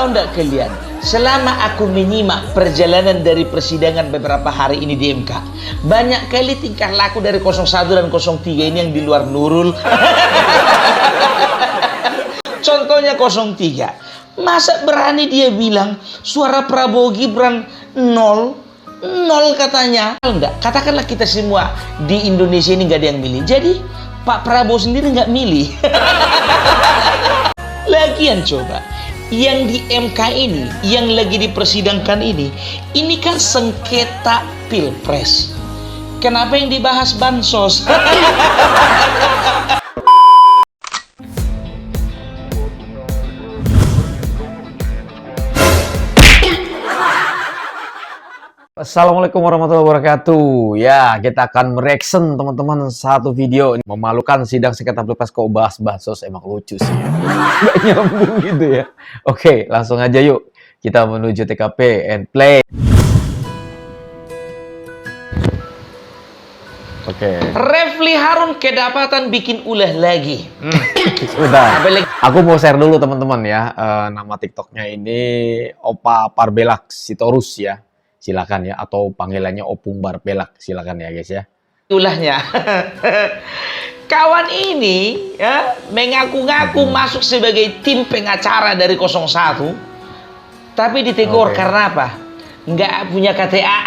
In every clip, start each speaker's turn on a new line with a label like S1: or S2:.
S1: Tahu nggak kalian, selama aku menyimak perjalanan dari persidangan beberapa hari ini di MK, banyak kali tingkah laku dari 01 dan 03 ini yang di luar Nurul. Contohnya 03, masa berani dia bilang suara Prabowo Gibran 0 katanya. Enggak, katakanlah kita semua di Indonesia ini nggak ada yang milih, jadi Pak Prabowo sendiri nggak milih. Lagian coba, yang di MK ini, yang lagi dipersidangkan ini kan sengketa pilpres. Kenapa yang dibahas bansos?
S2: Assalamualaikum warahmatullahi wabarakatuh. Ya, kita akan mereaction teman-teman satu video memalukan sidang sengketa pilpres kok bahas bansos, emang lucu sih ya. Nggak nyambung gitu ya. Oke, langsung aja yuk kita menuju TKP and play. Oke.
S1: Refli Harun kedapatan bikin ulah lagi.
S2: Sudah. Aku mau share dulu teman-teman ya. Nama TikToknya ini Opa Parbelak Sitorus ya. Silakan ya, atau panggilannya Opung Barbelak, silakan ya guys ya.
S1: Ulahnya. Kawan ini ya mengaku-ngaku masuk sebagai tim pengacara dari 01, tapi ditegur karena apa? Nggak punya KTA.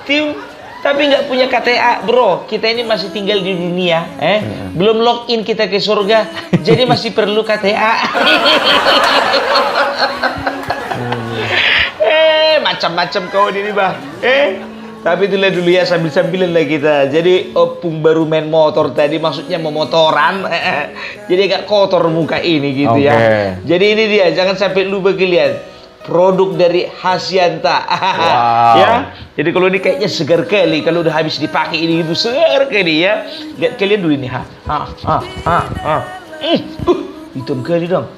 S1: Tim tapi nggak punya KTA, bro. Kita ini masih tinggal di dunia, belum login kita ke surga, jadi masih perlu KTA. Macam-macam kau ini bah. Tapi itulah dulu ya, sambil-sambilan lah kita. Jadi Opung baru main motor tadi, maksudnya memotoran. Jadi agak kotor muka ini gitu ya. Jadi ini dia, jangan sampai lupa kalian. Produk dari Hasyanta. Ya. Jadi kalau ini kayaknya segar kali, kalau udah habis dipakai ini itu segar kali ya. Lihat kalian dulu ini, hitam kali dong.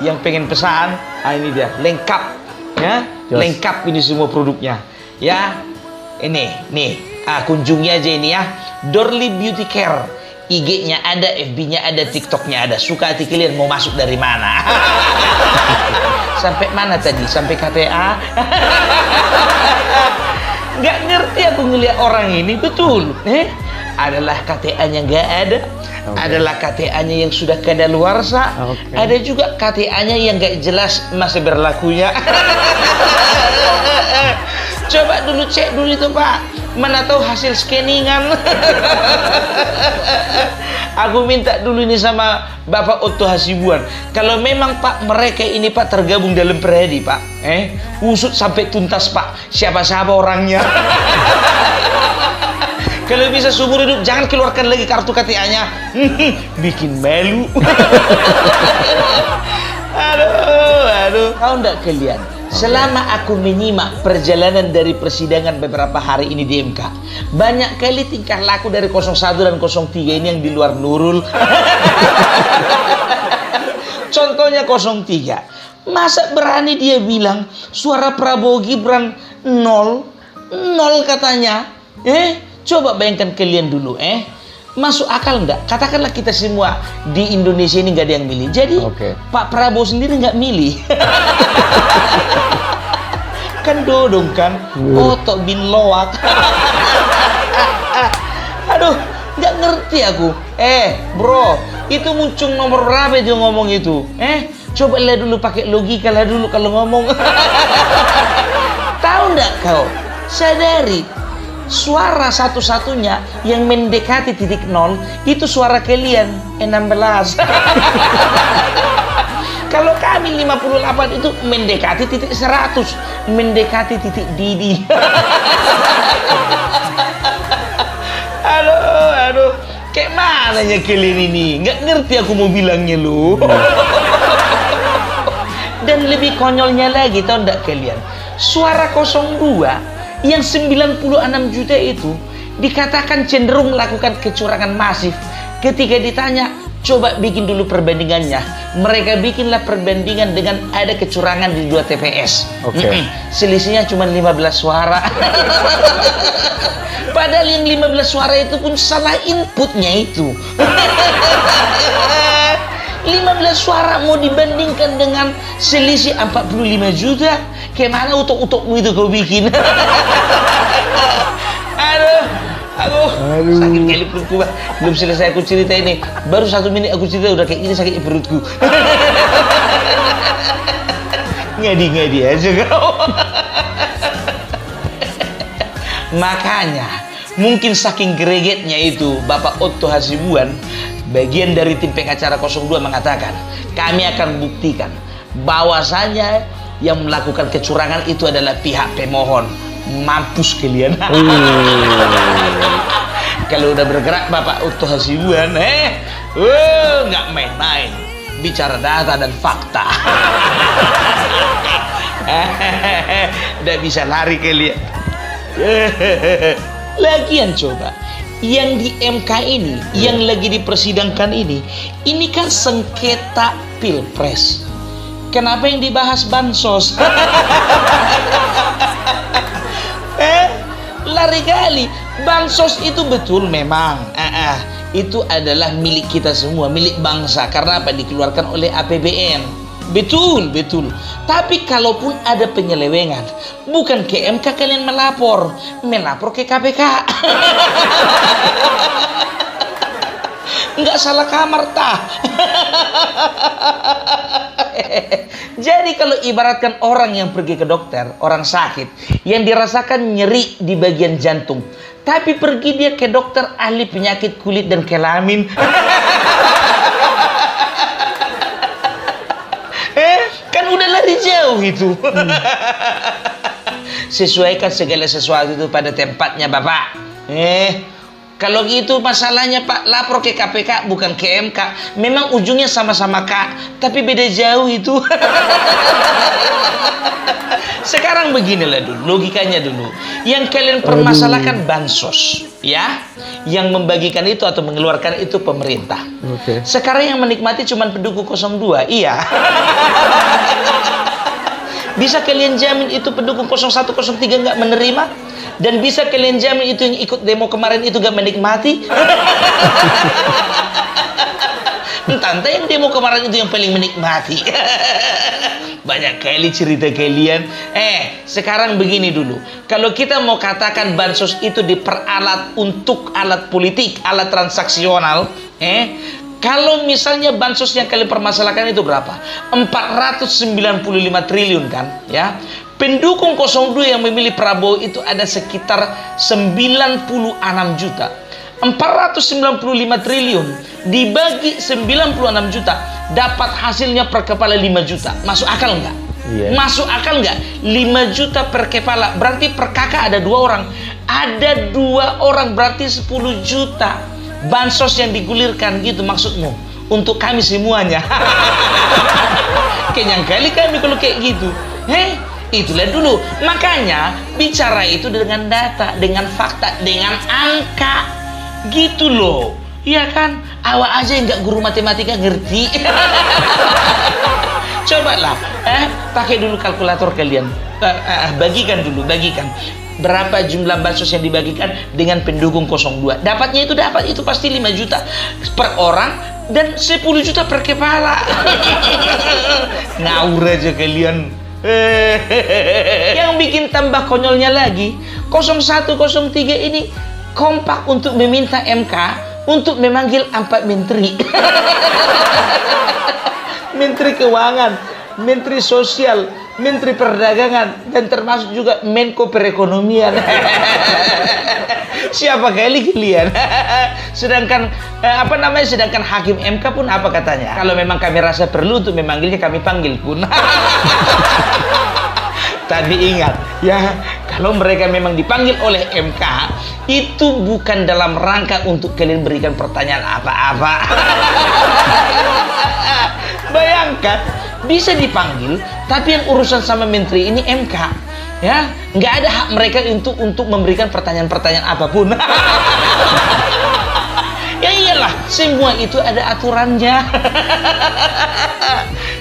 S1: Yang pengen pesan, ini dia, lengkap ya. Lengkap ini semua produknya. Ya. Ini, nih, kunjungi aja ini ya. Dorli Beauty Care. IG-nya ada, FB-nya ada, TikTok-nya ada. Suka hati kalian mau masuk dari mana? Sampai mana tadi? Sampai KTA? Nggak ngerti aku ngeliat orang ini, betul. Adalah KTA-nya nggak ada. Adalah KTA-nya yang sudah kadaluarsa. Ada juga KTA-nya yang nggak jelas masa berlakunya. Coba dulu cek dulu itu Pak, mana tahu hasil scanningan. Aku minta dulu ini sama Bapak Otto Hasibuan, kalau memang Pak mereka ini Pak tergabung dalam Peradi Pak, usut sampai tuntas Pak, siapa-siapa orangnya. Kalau bisa seumur hidup jangan keluarkan lagi kartu KTA-nya. Bikin malu. Aduh. Tahu nggak kalian? Selama aku menyimak perjalanan dari persidangan beberapa hari ini di MK, banyak kali tingkah laku dari 01 dan 03 ini yang di luar Nurul. Contohnya 03, masa berani dia bilang suara Prabowo Gibran 0 katanya. Coba bayangkan kalian dulu, masuk akal nggak? Katakanlah kita semua di Indonesia ini nggak ada yang milih, jadi Pak Prabowo sendiri nggak milih. Kan dodong kan, Oto bin Loak. Aduh, nggak ngerti aku. Bro, itu muncul nomor berapa dia ngomong itu? Coba lihat dulu, pakai logika lah dulu kalau ngomong. Tahu nggak kau? Sadari, suara satu-satunya yang mendekati titik 0 itu suara kalian 16. Kalau kami 58 itu mendekati titik 100, mendekati titik Didi. Aduh, kayak mananya kalian ini? Nggak ngerti aku mau bilangnya lu. Dan lebih konyolnya lagi, tahu nggak kalian? Suara 02 yang 96 juta itu dikatakan cenderung melakukan kecurangan masif. Ketika ditanya, Coba bikin dulu perbandingannya. Mereka bikinlah perbandingan dengan ada kecurangan di 2 TPS.
S2: Oke.
S1: Selisihnya cuma 15 suara. Padahal yang 15 suara itu pun salah inputnya itu. 15 suara mau dibandingkan dengan selisih 45 juta. Kayak mana utok-utokmu itu kau bikin? Aduh, sakit kali perutku, Pak. Belum selesai aku cerita ini. Baru 1 menit aku cerita udah kayak gini sakit perutku. Ngadi-ngadi aja kau. Makanya, mungkin saking gregetnya itu Bapak Otto Hasibuan, bagian dari tim pengacara 02 mengatakan, kami akan buktikan bahwasanya yang melakukan kecurangan itu adalah pihak pemohon. Mampus kalian. Kalau udah bergerak Bapak Otto Hasibuan, nggak main-main, bicara data dan fakta. Nggak bisa lari kalian. Lagian coba, yang di MK ini, yang lagi dipersidangkan ini kan sengketa pilpres. Kenapa yang dibahas bansos? Lari kali. Bansos itu betul memang itu adalah milik kita semua, milik bangsa. Karena apa? Dikeluarkan oleh APBN. Betul. Tapi kalaupun ada penyelewengan, bukan ke MK kalian melapor ke KPK. Nggak salah kamar tah. Jadi kalau ibaratkan orang yang pergi ke dokter, orang sakit, yang dirasakan nyeri di bagian jantung, tapi pergi dia ke dokter ahli penyakit kulit dan kelamin. Kan udah lari jauh itu. Sesuaikan segala sesuatu itu pada tempatnya, Bapak. Kalau gitu masalahnya Pak, lapor ke KPK bukan ke MK. Memang ujungnya sama-sama K, tapi beda jauh itu. Sekarang beginilah dulu, logikanya dulu. Yang kalian permasalahkan bansos, ya. Yang membagikan itu atau mengeluarkan itu pemerintah. Sekarang yang menikmati cuma pendukung 02, iya. Bisa kalian jamin itu pendukung 01, 03 nggak menerima? Dan bisa kalian jamin itu yang ikut demo kemarin itu gak menikmati? Entah yang demo kemarin itu yang paling menikmati. Banyak kali cerita kalian. Sekarang begini dulu. Kalau kita mau katakan bansos itu diperalat untuk alat politik, alat transaksional, kalau misalnya bansos yang kalian permasalahkan itu berapa? 495 triliun kan, ya. Pendukung 02 yang memilih Prabowo itu ada sekitar 96 juta. 495 triliun dibagi 96 juta dapat hasilnya per kepala 5 juta. Masuk akal nggak? Masuk akal nggak? 5 juta per kepala, berarti per kakak ada 2 orang. Ada 2 orang berarti 10 juta bansos yang digulirkan gitu maksudmu untuk kami semuanya. Kenyang kali kami kalau kayak gitu. Itulah dulu. Makanya bicara itu dengan data, dengan fakta, dengan angka gitu loh. Iya kan? Awak aja yang nggak guru matematika ngerti. Cobalah, pakai dulu kalkulator kalian. Bagikan dulu, bagikan. Berapa jumlah bansos yang dibagikan dengan pendukung 02? Dapatnya itu pasti 5 juta per orang dan 10 juta per kepala. Ngawur aja kalian. Yang bikin tambah konyolnya lagi, 01, 03 ini kompak untuk meminta MK untuk memanggil 4 menteri. Menteri Keuangan, Menteri Sosial, Menteri Perdagangan, dan termasuk juga Menko Perekonomian. Siapa kali kalian? Sedangkan sedangkan hakim MK pun apa katanya? Kalau memang kami rasa perlu untuk memanggilnya, kami panggil pun. Tapi ingat ya, kalau mereka memang dipanggil oleh MK, itu bukan dalam rangka untuk kalian berikan pertanyaan apa-apa. Bayangkan bisa dipanggil, tapi yang urusan sama menteri ini MK, ya nggak ada hak mereka untuk memberikan pertanyaan-pertanyaan apapun. Ya iyalah, Semua itu ada aturannya.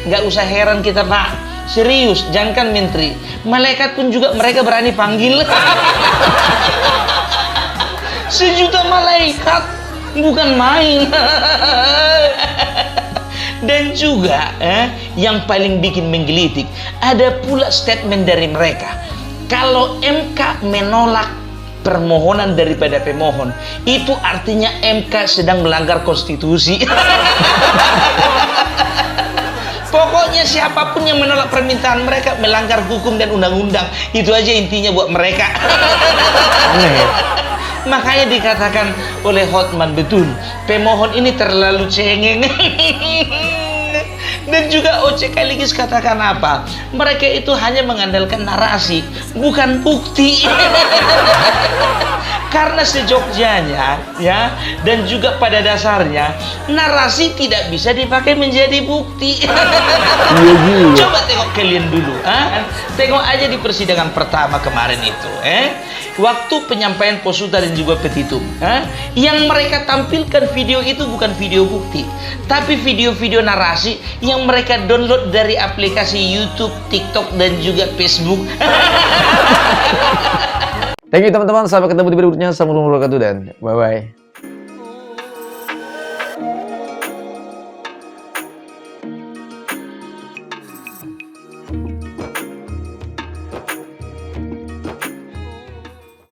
S1: Nggak usah heran kita, Pak. Serius, jangankan menteri, malaikat pun juga mereka berani panggil. Sejuta malaikat, bukan main. Dan juga yang paling bikin menggelitik, ada pula statement dari mereka. Kalau MK menolak permohonan daripada pemohon, itu artinya MK sedang melanggar konstitusi. Pokoknya siapapun yang menolak permintaan mereka melanggar hukum dan undang-undang. Itu aja intinya buat mereka.
S2: Aneh ya?
S1: Makanya dikatakan oleh Hotman, betul, pemohon ini terlalu cengeng. Dan juga Oce Kaligis katakan apa? Mereka itu hanya mengandalkan narasi, bukan bukti. Karena sejogjanya, ya, dan juga pada dasarnya narasi tidak bisa dipakai menjadi bukti. Coba tengok kalian dulu, tengok aja di persidangan pertama kemarin itu, waktu penyampaian posuta dan juga petitum, yang mereka tampilkan video itu bukan video bukti, tapi video-video narasi yang mereka download dari aplikasi YouTube, TikTok, dan juga Facebook.
S2: Thank you teman-teman, sampai ketemu di video berikutnya. Assalamualaikum warahmatullahi wabarakatuh dan bye-bye.